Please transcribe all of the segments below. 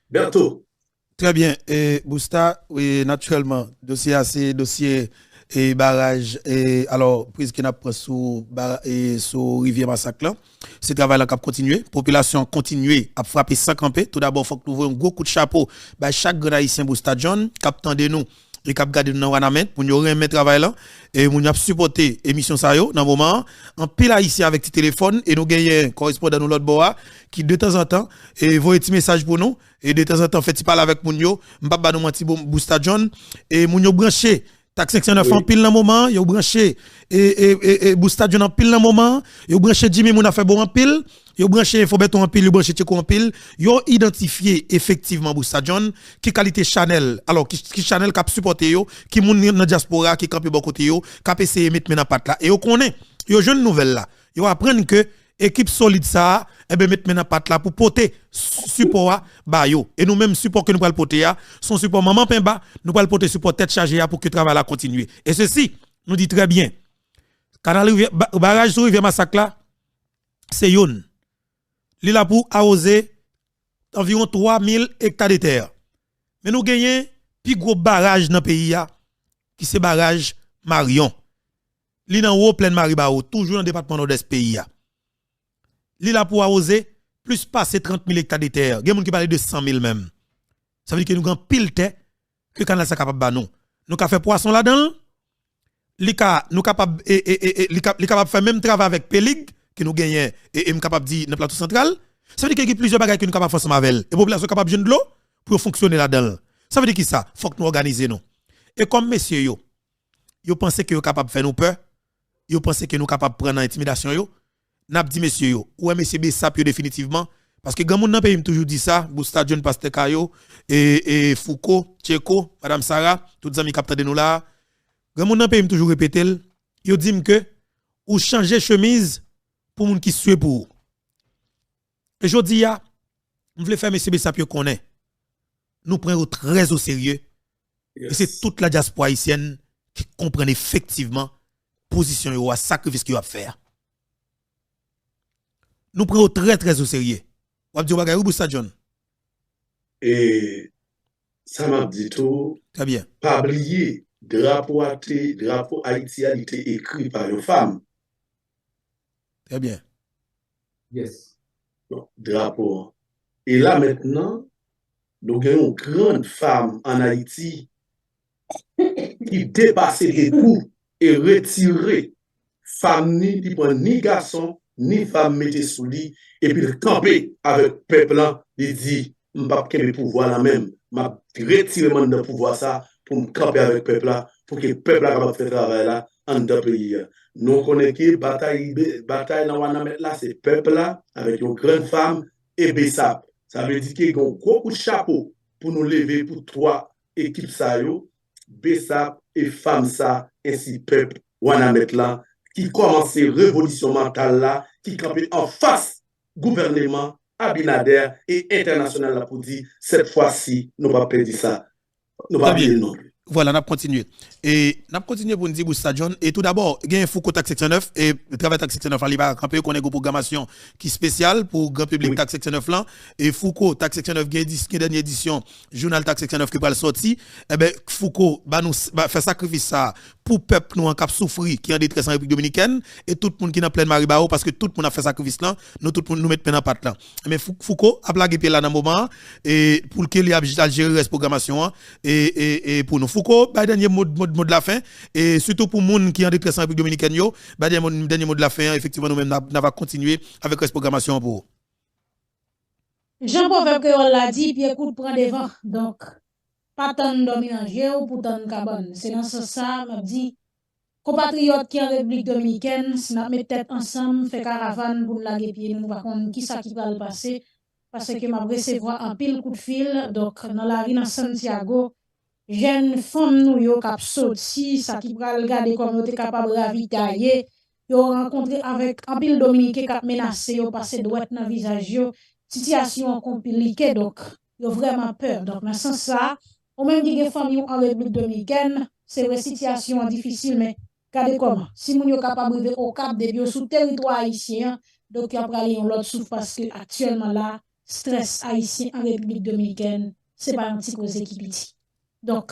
Bientôt. Très bien. Et Bousta, oui, naturellement, dossier assez, dossier et barrage, et alors, prise qui n'a pas sous Rivière Massacre, là, ce travail-là qui a continué. Population continue à frapper sans camper. Tout d'abord, il faut que nous voyons un gros coup de chapeau. Bah, chaque grand haïtien Bousta John, captant de nous, et cap garder nous dans Wanamet, pour nous remettre travail là, et nous avons supporté émission ça yo, dans le moment, en pile haïtien avec tes téléphones, et nous gagnons correspondant nous l'autre bois, qui de temps en temps, et voyez petit message pour nous, et de temps en temps, fait parler avec Mounio, m'papa nous menti Bousta John, et Mounio branché, taxe 509 en Oui. pile dans moment, yo branché, et Bousta John en pile dans moment, yo branché Jimmy Mouna fait bon en pile, yo branché Fobeton en pile, yo branché Tcheko en pile, yo identifié effectivement Bousta John, qui qualité Chanel, alors qui Chanel cap supporté yo, qui moun dans diaspora, qui campe bon côté yo, cap essayer mettre dans patte là, et yo connaît, yo jeune nouvelle là, yo apprendre que équipe solide ça et ben mettre maintenant patte là pour porter support ba yo et nous même support que nous pral porter son support maman Pemba nous pral porter support tête chargée pour que le travail la continue et ceci nous dit très bien canal barrage sur rivière Massacre là c'est yon li là pour arroser environ 3000 hectares de terre mais nous gagnons plus gros barrage dans le pays qui c'est barrage Marion li dans haut plein Maribao toujours dans le département nord-est pays li là pour arroser plus passer 30 000 hectares de terre. Il y a des gens qui parlent de 100 000 même. Ça veut dire que nous avons pile terre que le canal est capable de nous. Nous avons fait poisson là-dedans. Nous capable capable faire même travail avec Pélig que nous gagnons et capable de dire dans le plateau central. Ça veut dire qu'il y a plusieurs bagages que nous capable de faire avec elle. Et la population est capable de de l'eau pour fonctionner là-dedans. Ça veut dire que ça, faut que nous organisions. Et comme messieurs yo pensez que vous capable de faire nous peur, yo pensez que nous capable de prendre l'intimidation yo. N'a dit messieurs yo, ouais monsieur Bessap yo définitivement parce que grand monde dans pays toujours dit ça, Bousta John Pasteur Kayo et Foucault, Tcheko, madame Sarah, tous les amis qui de nous là. Grand monde dans pays toujours répéter, yo dit que ou changer chemise pour moun qui suit pour. Et je dis ya, on veut faire monsieur Bessap yo connaît. Nous prenons très au sérieux. Yes. Et c'est toute la diaspora haïtienne qui comprend effectivement position yo, sacrifice qu'il a faire. Nous prenons très au sérieux. Ou abdi bagay ou Bousta John? Et ça m'a dit tout, Très bien. pas oublier, drapeau Haïti a été écrit par une femme. Très bien. Yes. Bon, drapeau. Et là maintenant, nous avons une grande femme en Haïti qui dépasse les coups et retirer femme ni prend ni garçon ni femme mettez sous lit et puis camper avec peuple là il dit m'pas que pouvoir là même m'a retirer mon de pouvoir ça pour me camper avec peuple là pour que le peuple là capable faire travail là en deux pays nous connaissons que bataille dans Wanamet là c'est peuple là avec une grande femme et Bessap ça veut dire qu'il y a un gros coup de chapeau pour nous lever pour trois équipes ça yo Bessap et femme ça ainsi peuple Wanamet là qui commence révolution mentale là, qui campe en face gouvernement, Abinader et international là pour dire cette fois-ci, nous ne pas perdre ça. Nous ne pas perdre non plus. Voilà, n'a continué. Et n'a continué pour nous dire Bousta John. Et tout d'abord, il y a un Foucault Tax Section 9 et le travail Tax Section 9 là, il va camper qu'on a une programmation qui est spéciale pour grand public Tax Section 9 là. Et Foucault Tax Section 9 qui est dernière édition, journal Tax Section 9 qui va le sortir. Eh ben, Foucault va faire sacrifice ça pour peuple nous en cap souffrir qui est en détresse en République Dominicaine et tout le monde qui est en pleine Maribao parce que tout le monde a fait sacrifice là, nous tout le monde nous mettre dans patte là. Mais Foucault a blagué là dans le moment et pour qu'il y ait gérer la programmation et pour nous Foucault, bah, dernier mot de la fin, et surtout pour les gens qui ont en détresse en République Dominicaine, bah, dernier mot de la fin, effectivement, nous-mêmes, nous allons continuer avec la programmation pour. Jean-Paul que l'a dit, puis écoute, prend des vents. Donc, pas tant de dominanger ou pour tant de cabane. C'est dans ce sens, m'a dit, compatriotes qui en République Dominicaine, si nous mettons tête ensemble, fait caravane pour nous laguer pied, nous par contre, qui ça qui va le passer, parce que m'a recevoir un pile coup de fil, donc, dans la rue dans Santiago, jeune femme nou yo kap sorti ça qui pral regarder comme yo te capable ravitailler yo rencontré avec un pile dominicain k'ap menacé yo passer droite dans visage yo situation compliquée donc yo vraiment peur donc dans ce sens ça ou même qui gen famille en République dominicaine c'est une situation difficile mais regardez comment si moun yo capable arriver au cap de bio sous territoire haïtien donc y a pralé on l'autre souffre parce que actuellement là stress haïtien en République dominicaine, c'est pas un petit cause qui petit. Donc,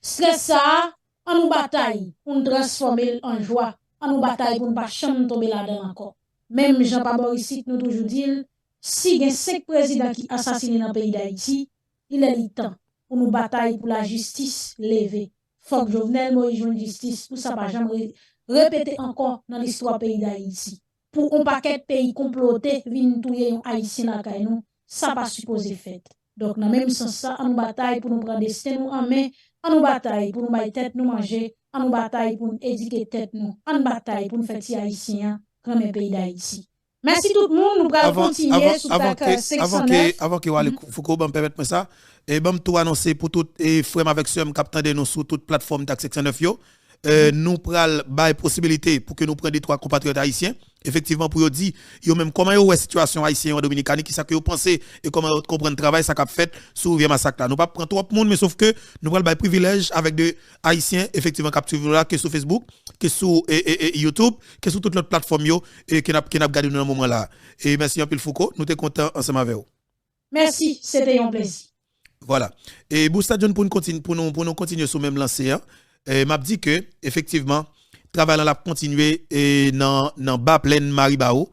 stress ça, on nous bataille pour nous transformer en joie, on nous bataille pour ne pas jamais tomber là-dedans encore. Même Jean-Paul ici, nous toujours dit, si il y a 5 présidents qui assassinent dans le pays d'Haïti, il est le temps pour nous batailler pour la justice levée. Faut que Jovenel Moïse joue justice, pour ça pas jamais répéter encore dans l'histoire pays d'Haïti. Pour un paquet de pays complotés, viennent touyer un Haïtien à nous, ça pas supposé fait. Donc, dans le même sens, ça, on nous bataille pour nous prendre destin nous en main, on nous bataille pour nous bailler tête nous manger, on nous bataille pour nous éduquer tête nous, on nous bataille pour nous faire Haïtiens comme un pays d'Haïti. Merci tout le monde, nous allons continuer sur TAC 609. Avant que Wale Foucault me permette ça, et bon tout annoncer pour tout et frère avec soeur capitaine de nous sur toute plateforme TAC 609 yo. Nous pral bail possibilité pour que nous prenions 3 compatriotes haïtiens effectivement pour dire yo même comment yo situation haïtienne en Dominicanie qui ça que yo pensez et comment comprendre travail ça qu'a fait sur Rivière Massacre là nous pas prendre trop monde mais sauf que nous pral bail privilège avec de haïtiens effectivement capturés là que sur Facebook que sur YouTube que sur toute l'autre plateforme yo et qui n'a regardé dans le moment là et merci un peu Foucault nous t'es content ensemble avec vous. Merci, c'était un plaisir. Voilà et Bousta John pour nous continuer sur même lancé hein. M'a dit que effectivement travail l'a continuer et dans bas pleine Maribao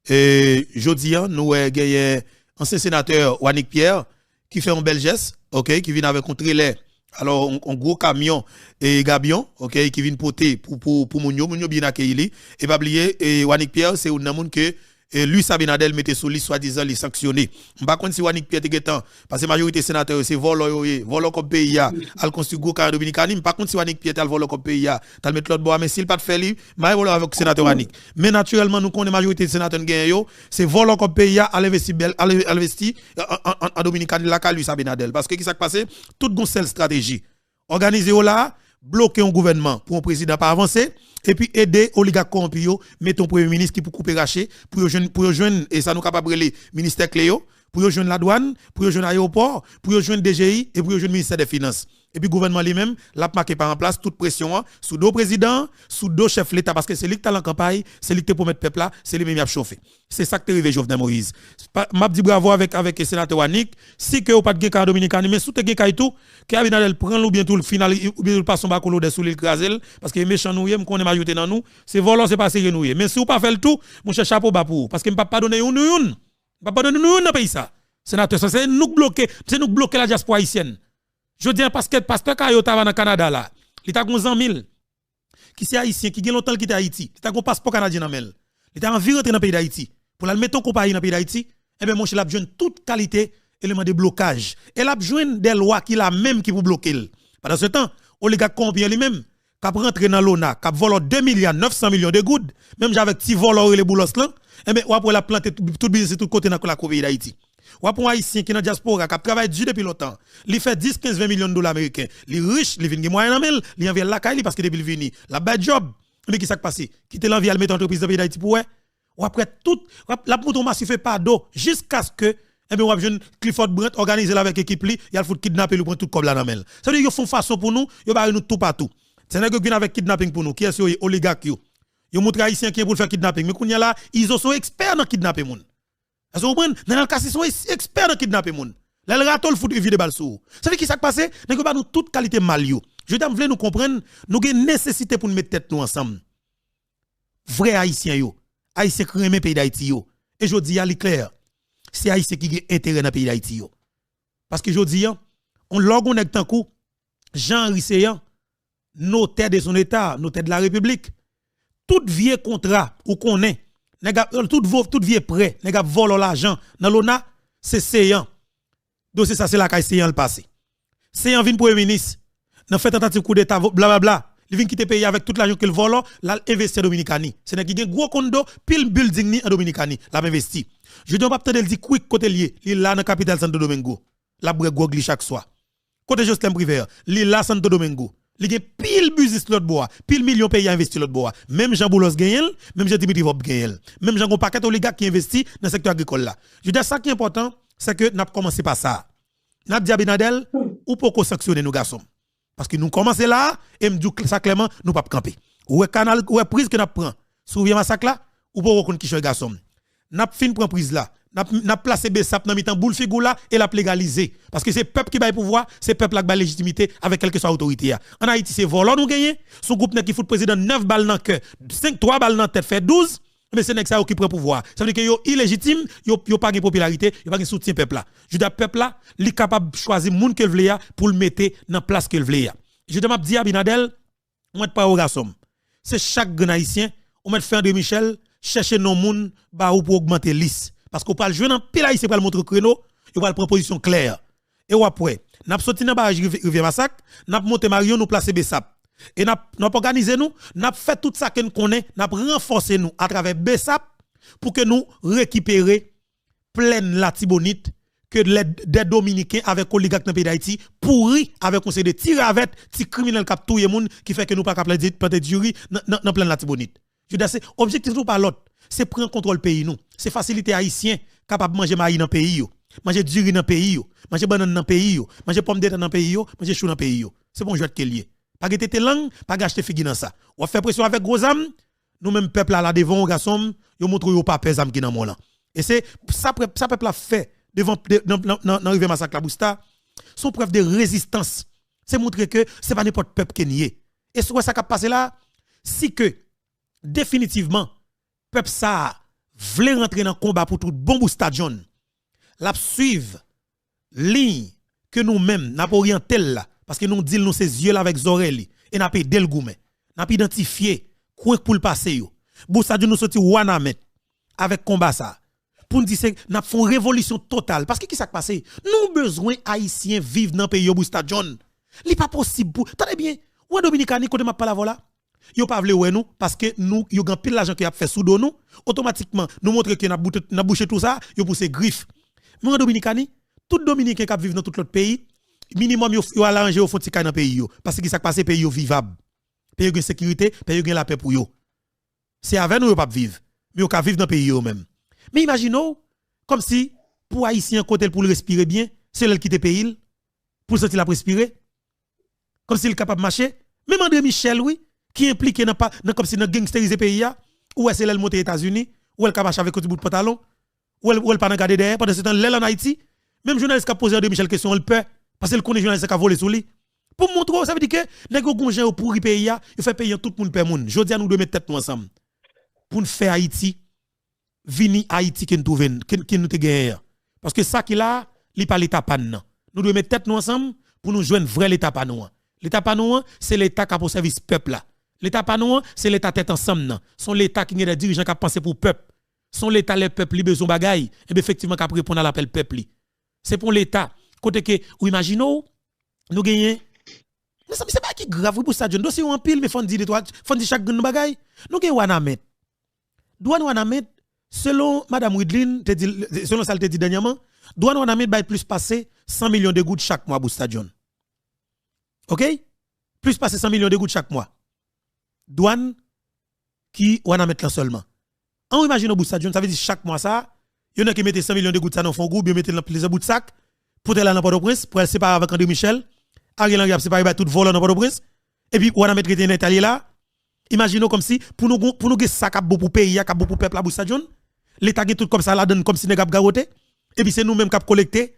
jodi nous gagné ancien sénateur Wanik Pierre qui fait un bel geste OK qui vient avec un trailer alors un gros camion et gabion OK qui vient porter pour Mounio bien accueilli et pas oublier et Wanik Pierre c'est un monde que lui Sabinadel mettait sous lui soi-disant les sanctionner. M'pa konn si Wanik Pierre Tegetan parce que majorité sénateur c'est volo comme pays al construire gros carré Dominicani m'pa konn si Wanik Pierre tal volo comme pays tal mettre l'autre bois mais s'il pas de faire lui m'a volo avec sénateur Wanik. Mais naturellement nous connaissons majorité sénateur gagne yo c'est volo comme pays à investir en Dominicani la lui Sabinadel parce que qui s'est passé toute gon seule stratégie. Organiser là bloquer un gouvernement pour un président pas avancer et puis aider oligarques corrompus mettre un premier ministre qui pour couper racher pour joindre et ça nous capable les ministère Cléo pour joindre la douane pour joindre l'aéroport pour joindre DGI et pour joindre ministère des finances et puis gouvernement lui-même l'a marqué par en place toute pression sous deux présidents sous deux chefs l'état parce que c'est lui qui t'a en campagne c'est lui qui pour mettre peuple là c'est lui même qui a chauffé c'est ça que arrivé Jovenel Moïse m'a dit bravo avec le sénateur Wanik si que ou pas de guerre dominicain mais sous te guerre tout que Abinadel prend ou bien tout le final ou bien tout passe son bacolo de sous l'île Krasel parce que méchant nous me connaît majorité dans nous c'est volant c'est pas sérieux nous mais si ou pas fait le tout mon cher chapeau bas pour parce que me pas donner une pas donner une dans pays ça sénateur ça c'est nous bloquer la diaspora haïtienne. Je dis parce que pasteur Kayota va dans Canada là, il t'a gon 100 000 qui c'est haïtien qui gagne longtemps qui est Haïti, il t'a gon passeport canadien dans mel. Il t'a envie rentrer dans le pays d'Haïti. Pour la mettre en compagnie dans le pays d'Haïti, eh bien mon cher l'a besoin toute qualité élément de blocage. Et l'a besoin des lois qui la même qui pour bloquer. Pendant ce temps, oligarque combien lui-même qui rentre dans l'ONA, qui vole 2 milliards 900 millions de gouttes, même avec petit voleur et les boulos là, eh bien ou après la planter tout business tout côté dans la pays d'Haïti. Ou pour un haïtien qui est dans la diaspora, qui travaille dur depuis longtemps, il fait 10, 15, 20 millions de dollars américains. Il est riche, il vient de moyen amel, il envie la caille parce que depuis il vient. La bad job. Mais qui s'est passé? Qui te l'envie à mettre en entreprise de pays d'Haïti pour ou après tout, la mouton massif pas d'eau jusqu'à ce que, eh bien, ou après Clifford Brandt organiser avec l'équipe, il y a le foot kidnapper, il prend tout comme la namel. Ça veut dire qu'ils font façon pour nous, ils barrent nous tout partout. C'est un gars qui vient avec kidnapping pour nous, qui est oligarque. Ils montrent haïtien qui est pour le faire kidnapping. Mais qu'on y a là, ils sont experts dans kidnapper moun. Est-ce que vous comprenez? Dans le cas, ils sont experts dans kidnapper moun. Là, le raton le fout vide balle sous. Ça veut dire qui s'est passé? Nous avons toute qualité mal yo. Je voulais nous comprendre, nous avons une nécessité pour nous mettre tête nous ensemble. Vrai haïtien yo. Haïtien qui aime pays d'Haïti yo. Et je dis à l'éclair, c'est haïtien qui a intérêt dans le pays d'Haïti yo. Parce que je dis, on log on est tant coup, Jean-Henri Seyan, notaire de son état, notaire de la République, tout vieux contrat ou qu'on est, tout vieux prêt, les gars volent l'argent dans l'ONA, c'est Seyan. Donc c'est ça, c'est la caille Seyan le passé. Seyan vient pour le ministre, n'a fait tentative coup d'état, blablabla. Il vient quitter le pays avec tout l'argent qu'il vole, là, investir en Dominicanie. C'est qui a gros condo, pile building ni en Dominicanie, l'a investi. Je dis, on va peut-être dire quick côté lié, il là dans la capitale Santo Domingo. La Bregogli chaque soir. Côté Jocelyn Privé, il là Santo Domingo. Il y a pile business l'autre bois, pile million pays investi l'autre bois. Même Jean Boulos gagne, même Jean Dimitri Vop gagne. Même Jean paquet oligarque qui investit dans le secteur agricole là. Je dis ça qui est important, c'est que n'a commencé par ça. N'a dit Abinadel ou pour sanctionner nos garçons. Parce que nous commençons là et me dit ça clairement nous pas camper. Ou prise que n'a prend. Souviens massacre là ou pour reconnaître qui les garçons. N'a fin prend prise là. n'a placé Bessap dans mitan boule figou là et l'a légalisé parce que c'est peuple qui bail pouvoir, c'est peuple qui bail légitimité avec quelle que soit autorité. En Haïti c'est volant nous gagner, son groupe qui fout président 9 balles dans cœur, 3 balles dans tête fait 12, mais c'est nèg ça qui prend pouvoir. Ça veut dire que yo illégitime, yo pas de popularité, yo pas de soutien peuple là. Je dis peuple là, li capable de choisir moun que veut pour le mettre dans place que veut. Je te m'a dit Abinadel, on pas au garçon. C'est chaque grand haïtien, on met faire de Michel chercher non moun ba ou pour augmenter liste. Parce qu'on parle jouer dans pile haïtien pour le montrer créneau, il va prendre position claire. Et après, n'a sorti dans barrage Rivière Massacre, n'a monté Marion nous placer Bessap. Et n'a organisé nous, n'a fait tout ça que nous connaît, n'a renforcé nous à travers Bessap pour que nous récupérions pleine la Tibonite que des Dominicains avec oligarques dans le pays d'Haïti pourri avec conseil de tiravette, ti criminel cap touye moun qui fait que nous pas capable planter jury dans pleine la Tibonite. Je dis c'est objectif nous pas l'autre, c'est prendre contrôle pays nous, c'est faciliter haïtien capable manger maïs dans pays yo, manger du riz dans pays yo, manger banane dans pays yo, manger pomme de terre dans pays yo, manger chou dans pays yo. C'est bon jouet qui lié. Pas gâter tes langues, pas gâcher figue dans ça. On fait pression avec gros âmes, nous même peuple là devant garçon, yo montre yo pas pèse âme qui dans mon là. Et c'est ça peuple là fait devant dans rivière Massacre la Bousta, son preuve de résistance. C'est montrer que c'est pas n'importe peuple qui nié. Et ce ça qui a passé là, si que définitivement peuple ça voulait rentrer dans le combat pour tout bon bout stadion, la suivre ligne que nous-mêmes n'a pas orienté là parce que nous dit nous ces yeux là avec oreilles et n'a pas del goumet, n'a pas identifié quoi pour le passer yo. Bout stadion nous sorti Wanamet avec combat ça. Pour nous dire que nous avons une révolution totale. Parce que qui s'est passé? Nous besoin haïtiens vivre dans le pays au stadion. Ce n'est pas possible. Attendez bien, ou Dominicani, quand on m'a pas la voilà, yo pas vle ouais nous parce que nous yo gan pile l'argent qui a fait sous dos nous, automatiquement nous montre que n'a bouché tout ça, yo pousse griffe. Mais en Dominicani, tout Dominicain qui vivent dans tout l'autre pays, minimum yo arranger au fond ti dans pays yo parce que qui s'est passé pays yo vivable. Pays yo sécurité, pays yo la paix pour yo. C'est avec nous yo pas vivre, mais yo ka vivre dans pays yo même. Mais imaginons, comme si, pour Haïtien côté pour le respirer bien, c'est elle qui te paye, pour sortir la respirer. Comme s'il est capable de marcher. Même André Michel, oui, qui est impliqué dans comme si dans gangsteriser pays, ou est-ce qu'elle monte aux États-Unis, ou elle capable marcher avec un bout de pantalon, ou elle pas garder derrière, pendant ce temps, elle en Haïti. Même journaliste qui a posé André Michel question, elle peut, parce qu'elle connaît journaliste qui a volé sous lui. Pour montrer, ça veut dire que, les gens pour le pays, il fait payer tout le monde per monde. Je dis à nous de mettre tête nous ensemble. Pour nous faire Haïti. Vini Haïti qui nous te gagne. Parce que ça qui là, li pas l'état pan nan. Nous devons mettre tête nous ensemble pour nous joindre vrai l'état pan nous. L'état pan nous c'est l'état qui a pour service peuple là. L'état pan nous c'est l'état tête ensemble nan. Son l'état qui est des dirigeants qui pensent pour peuple. Son l'état les peuple li besoin bagaille et bien effectivement qui répondre à l'appel peuple. C'est pour l'état côté que ou imaginons nous gagner. Mais ça c'est pas qui grave pour ça dossier en pile mais faut dire chaque gun bagaille. Nous gagner Wanamet. Douane Wanamet selon Madame Widlin, selon ça te dit dernièrement, douane Wanamet va plus passer 100 millions de gouttes chaque mois pour stadion. OK? Plus passer 100 millions de gouttes chaque mois. Douane qui Wanamet là seulement. On imagine au bout stadion, ça veut dire chaque mois ça, il y en a qui mettent 100 millions de gouttes ça dans fond groupe, ils mettent dans plusieurs bouts de sac pour aller dans Port-au-Prince, pour aller séparer avec André Michel. Ariel Henry a séparé tout vol dans Port-au-Prince et puis Wanamet qui était en Italie là. Imaginons comme si pour nous ça cap pour pays, cap pour peuple à bout stadion. L'État qui tout comme ça la donne comme si nèg garoté et puis c'est nous même qui collecter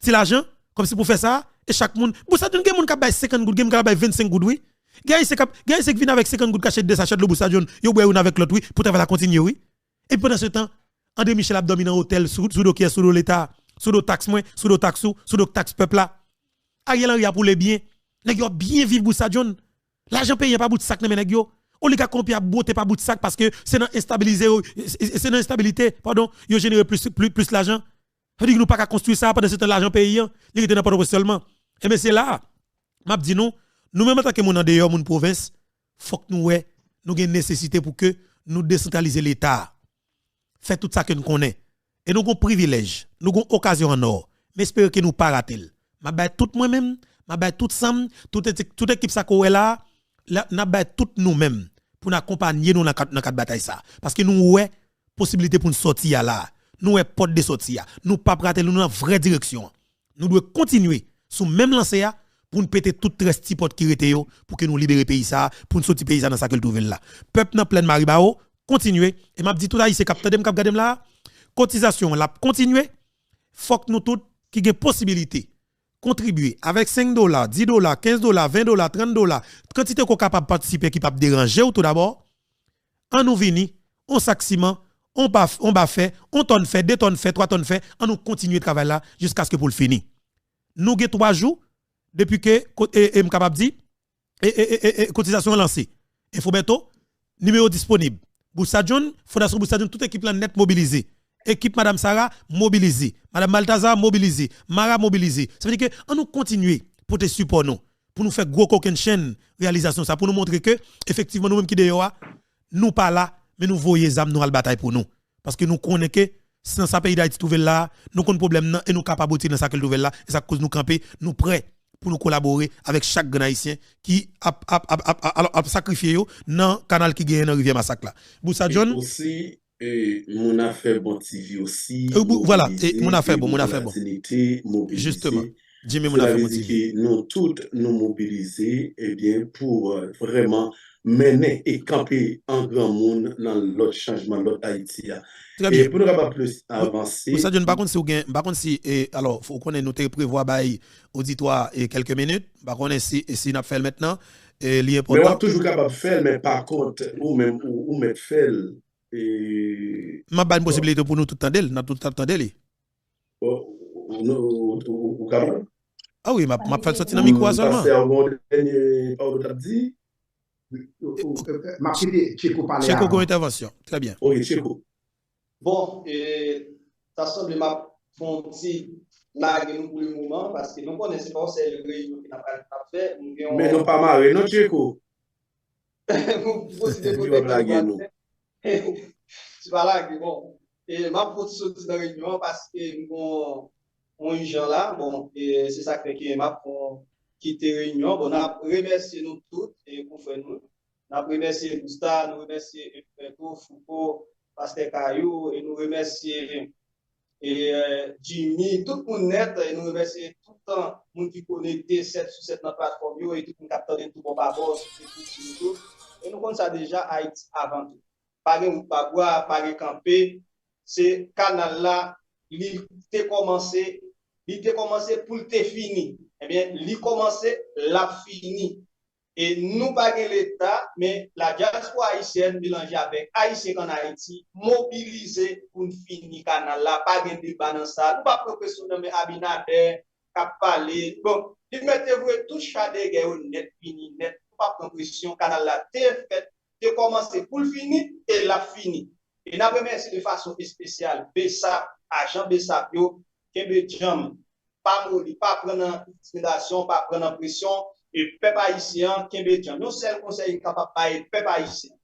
ti l'argent comme si pour faire ça et chaque monde pour ça donne gen monde qui bail 50 gouttes, gen qui bail 25 gouttes oui. Gars c'est qui vient avec 50 gouttes caché de sachet de Boussadion, yo boit une avec l'autre oui pour travailler continuer oui. Et pendant ce temps André Michel a dominé hôtel sous qui est sous l'État, sous do taxe moins, sous do taxe sous do taxe peuple là. Ariel Henry a pour les biens, nèg yo bien vivre Boussadion. L'argent payé pas bout de sac nèg yo. On li ka kompi a botte pas bout de sac parce que c'est dans instabilité pardon yo générer plus l'argent. Ça dit que nous pas construire ça pendant ce temps l'argent payé il était dans pas seulement et mais c'est là m'a dit nous même en tant que mon en dehors mon province faut que nous gain nécessité pour que nous décentraliser l'état fait tout ça que nous connaît et nous avons privilège nous avons occasion en or mais espère que nous pas rater m'a bay tout moi même m'a bay tout sam toute équipe ça ko là n'a bay tout nous même pour nous accompagner nous dans quatre bataille ça parce que nous ouais possibilité pour nous sortir là nous ouais porte de sortir nous pas rater nous dans vraie direction nous devons continuer sous même lancer pour nous péter toute reste porte qui était pour que nous libérer pays ça pour nous sortir pays ça dans ça que le trouver là peuple dans pleine maribao continuer et m'a dit tout là c'est capteur dem cap gadem là cotisation la continuer, faut que nous tous qui avons possibilité contribuer avec 5 $, 10 $, 15 $, 20 $, 30 $, quantité qu'on capable participer qui peut déranger ou tout d'abord, on nous vini, on sac ciment, on va faire, on tonne fait, 2 tonnes fait, 3 tonnes fait, on nous continue le travail là jusqu'à ce que pour le fini. Nous avons 3 jours depuis que m capable dit cotisation lancée. Infobeto numéro disponible. Boussa John, Fondation Boussa John, toute équipe là net mobilisée. Équipe Madame Sarah mobilisée, Madame Maltazar mobilisée, Mara mobilisée. Ça veut dire que on nous continuer pour te support nous, pour nous faire gros coquin chaîne réalisation ça pour nous montrer que effectivement nous même qui dehors nous pas là mais nous voyons les âmes nous à la bataille pour nous parce que nous connaissons que si dans ce pays d'Haïti trouver là nous avons problème et nous capables de dans ça qu'elle trouve là et ça cause nous camper nous prêts pour nous collaborer avec chaque grand haïtien qui a sacrifié dans le canal qui gagne dans rivière Massacre là. Boussa John aussi mon affaire bon TV aussi voilà et mon affaire bon justement Jimmy mon affaire bon TV nous toutes nous mobiliser et bien pour vraiment mener et camper en grand monde dans l'autre changement l'autre Haïti. Et pour nous capable plus avancer. Boussa John par contre si alors faut qu'on ait noté prévoir bail auditoire et quelques minutes par contre si n'a fait maintenant lié important. Mais on toujours capable de faire mais par contre ou même faire m'a pas une possibilité pour nous tout le temps dans tout le temps d'elle. Ah oui, m'a fait sortir dans le micro seulement. Tchéko comme intervention. Très bien. Oui, Tchéko. Bon, ça semble m'a font petit blague nous pour le moment parce que nous connaissons pas c'est le réunion qui n'a pas fait. Mais non pas marre, non Tchéko. Vous blaguer nous. C'est pas là que bon. Et m'a pour sortir dans la réunion parce que bon on gens là bon et c'est ça que m'a pour quitter réunion. Bon, on a remercié nous toutes et pour faire nous. On a remercié Gustave, nous remercier Foucault, Pasteur Caillou et nous remercier Jimmy, tout le monde net et nous remercier tout le temps monde qui connecté 7 sur 7 dans la plateforme et tout le monde capteur tout bon par tout et nous connaissons ça déjà Haïti avant tout. Pas boire, pas camper, c'est canal là, il a commencé pour te fini. Eh bien, il commencé, l'a fini. Et nous pas l'État, mais la diaspora haïtienne mélangée avec Haïtien en Haïti, mobilisé pour finir canal là, pas de débat dans ça. Nous pas professionnel mais Abinader, cap parler. Bon, il mettez-vous tout chat de guerre net fini net, pas prendre pression canal là, t'es fait de commencer pour le finir et la fini. Et nous remercie de façon spéciale BESAP, agent BESAP, Kembe Jam, pas prendre intimidation, pas prendre pression, et peuple haïtien, Kembe Jam. Nous, c'est le conseil capable de peuple haïtien.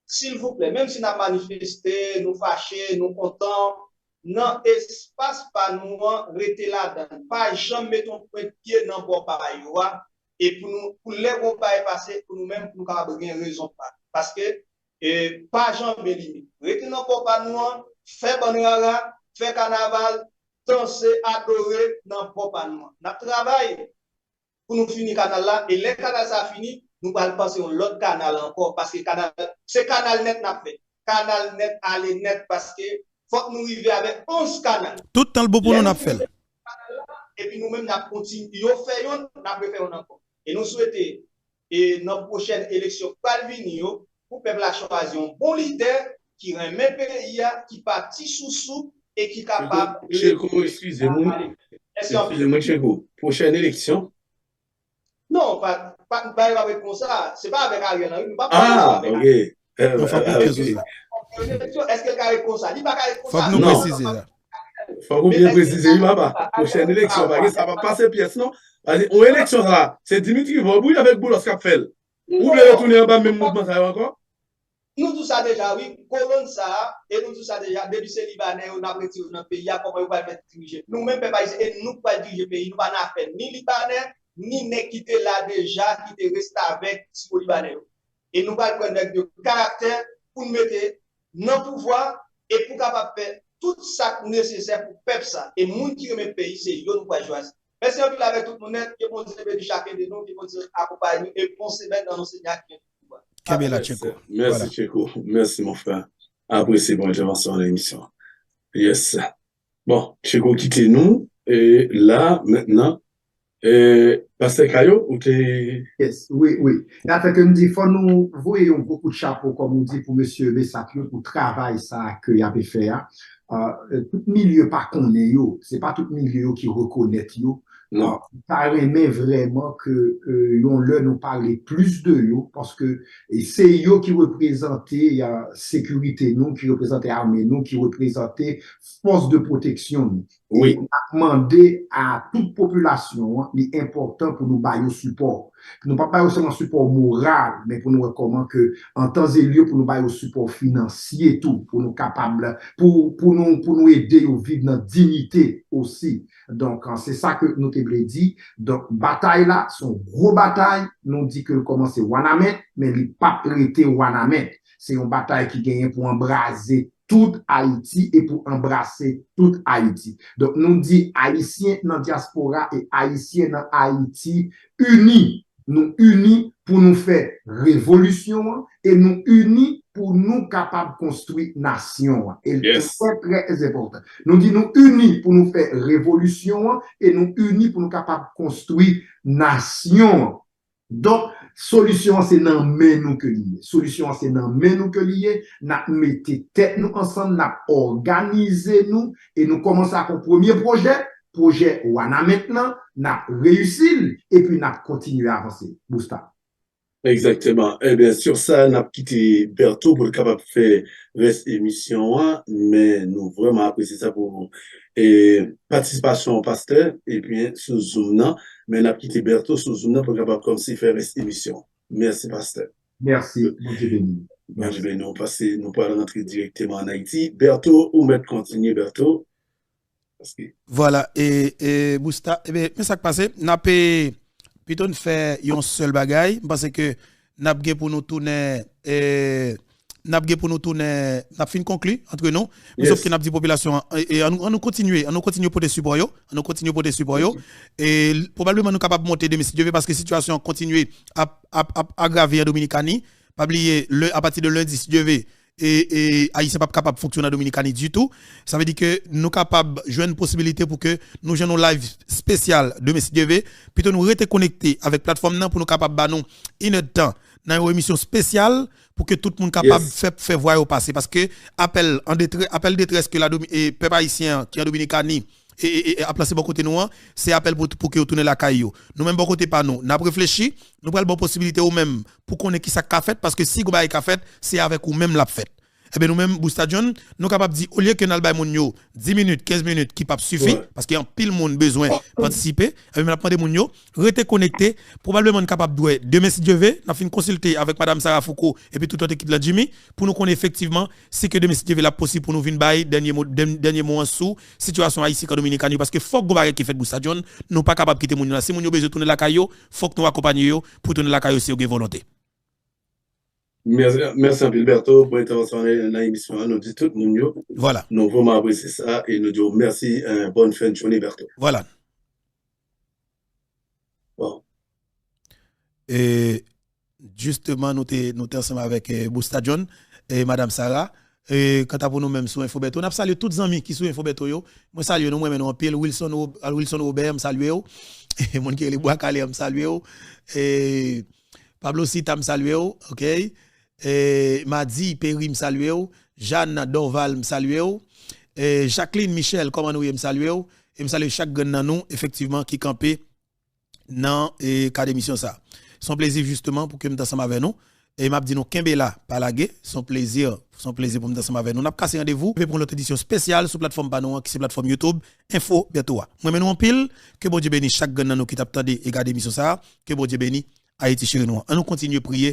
S'il vous plaît, même si nous avons manifesté, nous fâchés, nous contents, non, espace pas nous, rester là-dedans. Pas jamais mettre un point de pied dans le bon pareil. Et pour les bons pareils passer, pour nous-mêmes, pour nous capables de raison. Parce que, pas jamais limite. Rester dans le bon pareil, faire banera, faire carnaval, danser, adorer dans le bon pareil. Nous travaillons pour nous finir le canal là, et les canal ça fini, nous allons passer à l'autre canal encore, parce que c'est canal net n'a fait. Canal net, aller net, parce que faut que nous arrivions avec 11 canaux. Tout le temps le beau pour nous n'a fait. Et puis nous-mêmes, nous continuons, nous faisons, nous faisons encore. Et nous souhaitons, et dans la prochaine élection, pour peuple la choisir un bon leader qui remet le pays, qui partit sous et qui est capable de. Chéko, excusez-moi, Chéko. Prochaine élection. Non, pas avec ça. C'est pas avec Ariel Henry. Ah, ok. Est-ce que carré comme ça? Il va carré comme ça. Faut que nous préciser là. Faut que bien préciser, il va pas. Prochaine élection, ça va passer pièce, non? Une élection là, c'est Dimitri Vobouille avec Boulos Capfel. Vous voulez retourner en bas même mouvement ça encore? Nous tout ça déjà, oui, colonne ça, et nous tout ça déjà, depuis ces Libanais, on a retiré dans le pays, comment on va faire diriger. Nous-mêmes, et nous pas diriger le pays, nous pas faire ni Libanais, ni ne quitter là déjà, qui te reste avec les Libanais. Et nous allons prendre de caractère pour nous mettre dans le pouvoir et pour capable faire tout ça nécessaire pour peuple ça. Et moun qui remet le pays, c'est eux nous pouvons choisir. Merci un peu avec tout le monde, qui vont dire chacun de nous, qui vont dire accompagner et penser mettre dans nos seigneurs. Merci Tchéko. Merci Tchéko. Merci mon frère. Appréciez mon intervention à l'émission. Yes. Bon, Chico quitte nous. Et là, maintenant, Pasteur Kayo, ou t'es... Yes, oui, oui. La fait que nous dit, faut nous voyons beaucoup de chapeaux, comme on dit, pour monsieur Bessakio, pour travail ça que y avait fait. Hein. Tout milieu pas connaît yo, c'est pas tout milieu qui reconnaît yo. Non. Ça remet vraiment que yon le nous parler plus de yo parce que c'est yo qui représentait sécurité nous, qui représentait armée nous, qui représentait force de protection nous. Oui. Et on a demandé à toute population, l'important pour nous bailler support. Nous pas bailler seulement support moral, mais pour nous recommander que en temps et lieu pour nous bailler support financier tout, pour nous capables, pour nous aider à vivre dans dignité aussi. Donc c'est ça que nous t'ai dit. Donc bataille là, son gros bataille, nous dit que commence Wanamet, mais il pas prêté Wanamet. C'est une bataille qui gagne pour embraser tout Haïti et pour embrasser tout Haïti. Donc, nous dit Haïtiens dans la diaspora et Haïtiens dans Haïti unis. Nous unis pour nous faire révolution et nous unis pour nous capables de construire nation. Et Yes. c'est très important. Nous dit nous unis pour nous faire révolution et nous unis pour nous capables de construire nation. Donc, solution, c'est dans main nous que lié. Solution, c'est dans main nous que lié. N'a mettez tête nous ensemble, n'a organisé nous et nous commençons à un premier projet Wana maintenant, n'a réussi et puis n'a continué à avancer. Bousta. Exactement. Eh bien, sur ça, on a quitté Berthaud pour le capable de faire reste émission, hein, mais nous vraiment apprécions ça pour participation au pasteur et puis sous Zoom, non, mais on a quitté Berthaud sous Zoom pour le capable comme si faire reste émission. Merci, pasteur. Merci. Bon Dieu béni. Bon Dieu béni. Nous pourrons rentrer directement en Haïti. Berthaud, ou mettre continuer, Berthaud? Parce que... Voilà, et Bousta, eh bien, mais ça qui passe, n'a pas plutôt fait un seul bagaille parce que n'a pas pour nous tourner n'a fin conclu entre nous mais sauf que n'a dit population et on nous continuer pour des supports et probablement nous capable monter de si Dieu veut parce que situation continue à aggraver en Dominicanie pas oublier à partir de lundi si Dieu veut et Haïtien pas capable de fonctionner en Dominicanie du tout. Ça veut dire que nous capables de jouer une possibilité pour que nous jouions un live spécial de Messi DV, plutôt nous rester connectés avec plateforme pour nous capables de nous une heure de temps dans une émission spéciale pour que tout le monde capable de faire voir au passé parce que appel détresse que la peuple haïtien qui est en Dominicanie et à placer bon côté nous c'est appel pour que vous tournez la caillou nous même bon côté pas nous n'a réfléchi nous prenons bonne possibilité ou même pour qu'on ait qui ça qu'a fait parce que si vous avez qu'a fait c'est avec ou même la fête et bien nous même Boustadion nous capable dire au lieu que nous bay moun yo 10 minutes 15 minutes qui pas suffit parce qu'il y a un pile monde besoin participer et bien n'a prendre moun yo rester connecté probablement capable doué demain si Dieu veut n'a fin consulter avec madame Sarah Foucault et puis toute autre équipe de la Jimmy pour nous connaître effectivement si que demain si Dieu veut la possible pour nous venir bay dernier mot en sous situation haïtienne en Dominicanie parce que faut que bagay qui fait Boustadion nous pas capable quitter moun là si moun yo besoin tourner la caillou faut que nous accompagner yo pour tourner la caillou si vous avez volonté. Merci Berthaud pour l'intervention dans l'émission. Nous disons tout le monde. Voilà. Nous vraiment apprécier ça et nous disons merci. Bonne fin de journée, Berthaud. Voilà. Bon. Et justement, nous sommes ensemble avec Boustadion et Madame Sarah. Et quant à nous-mêmes sur Infobeto, nous saluons tous les amis qui sont sur Infobeto. Moi, salue nous, moi, en pile, Wilson Robert, je salue. Et mon qui est les bois calé, je salue. Et Pablo Sita, je salue. OK. Et Madi Perry, je salue. Jeanne Dorval, je salue. Et Jacqueline Michel, comment nous, je salue. Et je salue chaque grand nous, effectivement, qui campait dans le cas d'émission. Son plaisir, justement, pour que nous ensemble avec nous. Et m'a dit nous Kembela Palagé, son plaisir pour nous ensemble avec nous. N'a pas cassé rendez-vous pour notre édition spéciale sur plateforme Panou qui c'est plateforme YouTube Info Berthaud. Moi nous en pile que bon Dieu bénisse chaque grand nous qui t'a attendé et garder émission ça, que bon Dieu bénisse Haïti chez nous. On nous continue à prier